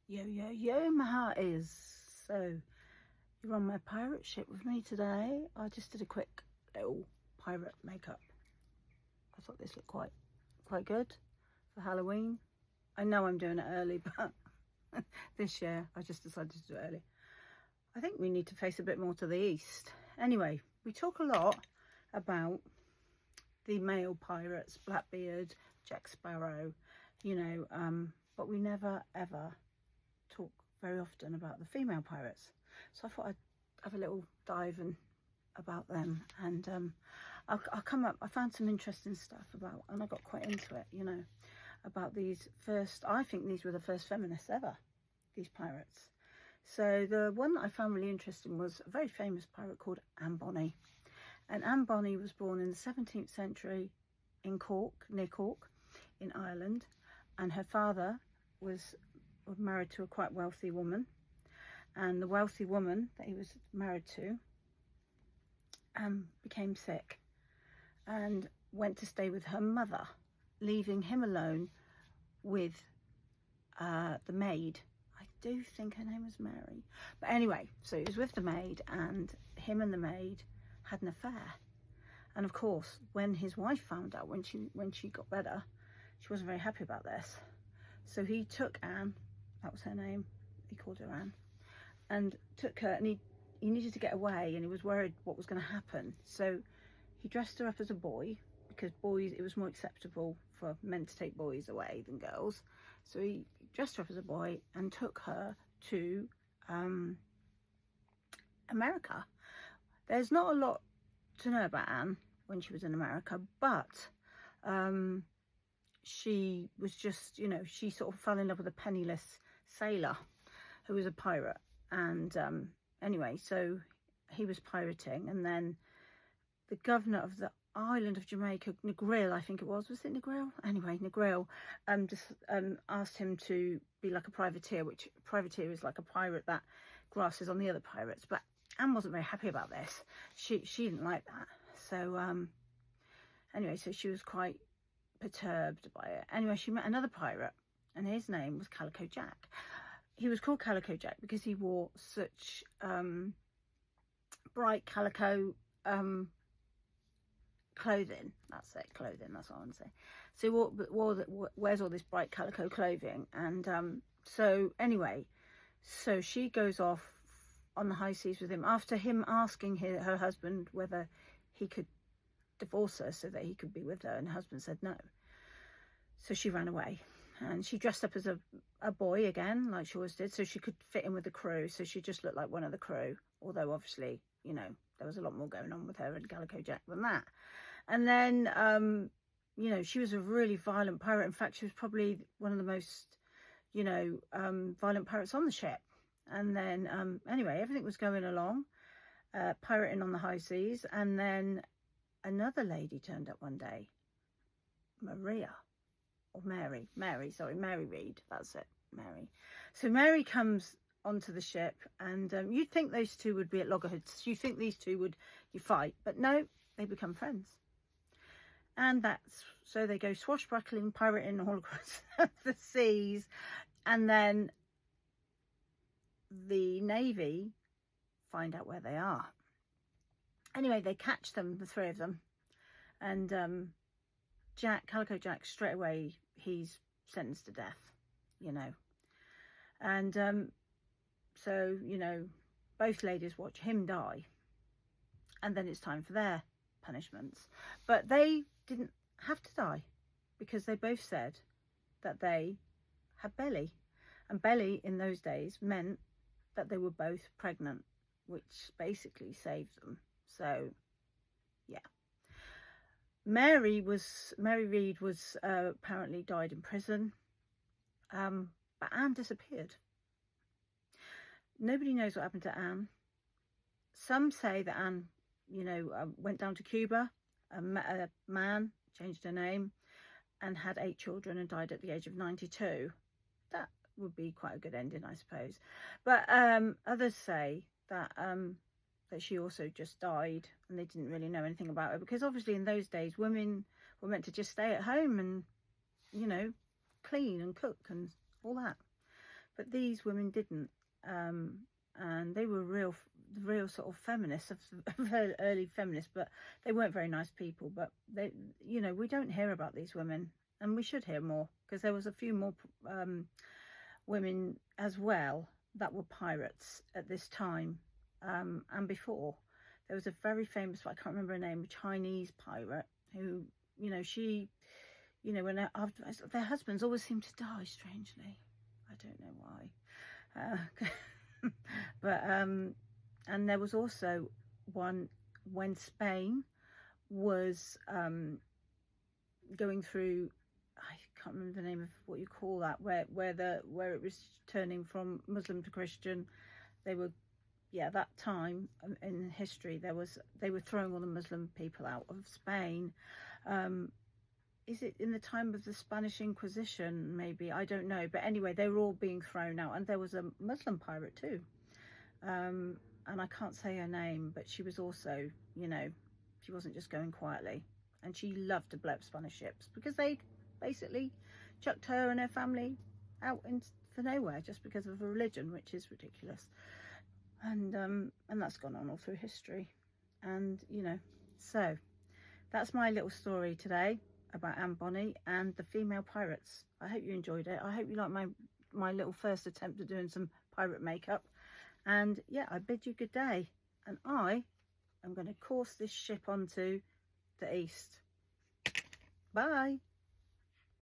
Yo, yo, yo, my heart is. So, you're on my pirate ship with me today. I just did a quick little pirate makeup. I thought this looked quite good for Halloween. I know I'm doing it early, but this year I just decided to do it early. I think we need to face a bit more to the east. Anyway, we talk a lot about the male pirates, Blackbeard, Jack Sparrow, but we never ever talk very often about the female pirates. So I thought I'd have a little dive about them, and I'll come up. I found some interesting stuff about, and I got quite into it, about these first. I think these were the first feminists ever, these pirates. So the one that I found really interesting was a very famous pirate called Anne Bonny. And Anne Bonny was born in the 17th century in Cork, near Cork, in Ireland. And her father was married to a quite wealthy woman. And the wealthy woman that he was married to became sick and went to stay with her mother, leaving him alone with the maid. I do think her name was Mary. But anyway, so he was with the maid, and him and the maid had an affair. And of course, when his wife found out, when she got better, she wasn't very happy about this. So he took Anne, that was her name, he called her Anne, and took her, and he needed to get away, and he was worried what was going to happen. So he dressed her up as a boy, because boys, it was more acceptable for men to take boys away than girls. So he dressed her up as a boy and took her to America. There's not a lot to know about Anne when she was in America, but she was just, she sort of fell in love with a penniless sailor who was a pirate. And anyway, so he was pirating, and then the governor of the island of Jamaica, Negril, I think it was it Negril? Anyway, Negril just asked him to be like a privateer, which privateer is like a pirate that grasses on the other pirates. But Anne wasn't very happy about this. She didn't like that. So anyway, so she was quite perturbed by it. Anyway, she met another pirate, and his name was Calico Jack. He was called Calico Jack because he wore such bright calico clothing. That's it, clothing, that's what I want to say. So he wears all this bright calico clothing. And so anyway, so she goes off on the high seas with him after him asking her husband whether he could divorce her so that he could be with her, and her husband said no. So she ran away, and she dressed up as a boy again, like she always did, so she could fit in with the crew. So she just looked like one of the crew, although obviously, there was a lot more going on with her and Calico Jack than that. And then, she was a really violent pirate. In fact, she was probably one of the most, violent pirates on the ship. And then, anyway, everything was going along, pirating on the high seas. And then another lady turned up one day, Mary Read, that's it, Mary. So Mary comes onto the ship, and you'd think those two would be at loggerheads. You think these two would fight, but no, they become friends. And so they go swashbuckling, pirating all across the seas, and then the Navy find out where they are. Anyway, they catch them, the three of them, and Calico Jack, straight away, he's sentenced to death, and so, both ladies watch him die, and then it's time for their punishments. But they didn't have to die, because they both said that they had belly, and belly in those days meant that they were both pregnant, which basically saved them. So yeah, Mary Read was apparently died in prison, but Anne disappeared. Nobody knows what happened to Anne. Some say that Anne, went down to Cuba, met a man, changed her name, and had 8 children and died at the age of 92. That would be quite a good ending, I suppose. But others say that that she also just died, and they didn't really know anything about her, because obviously in those days women were meant to just stay at home and clean and cook and all that. but these women didn't. And they were real sort of feminists, of early feminists, but they weren't very nice people. But they, you know, we don't hear about these women, and we should hear more, because there was a few more women as well that were pirates at this time, and before. There was a very famous, I can't remember her name, a Chinese pirate who, you know, she, you know, when their husbands always seem to die strangely. I don't know why. But and there was also one when Spain was going through, I can't remember the name of what you call that, where it was turning from Muslim to Christian. They were, yeah, that time in history they were throwing all the Muslim people out of Spain. Is it in the time of the Spanish Inquisition? Maybe, I don't know. But anyway, they were all being thrown out, and there was a Muslim pirate too. And I can't say her name, but she was also, you know, she wasn't just going quietly. And she loved to blow up Spanish ships, because they basically chucked her and her family out for nowhere just because of a religion, which is ridiculous. And that's gone on all through history. And, you know, so that's my little story today about Anne Bonny and the female pirates. I hope you enjoyed it. I hope you like my little first attempt at doing some pirate makeup. And yeah, I bid you good day. And I am going to course this ship onto the east. Bye.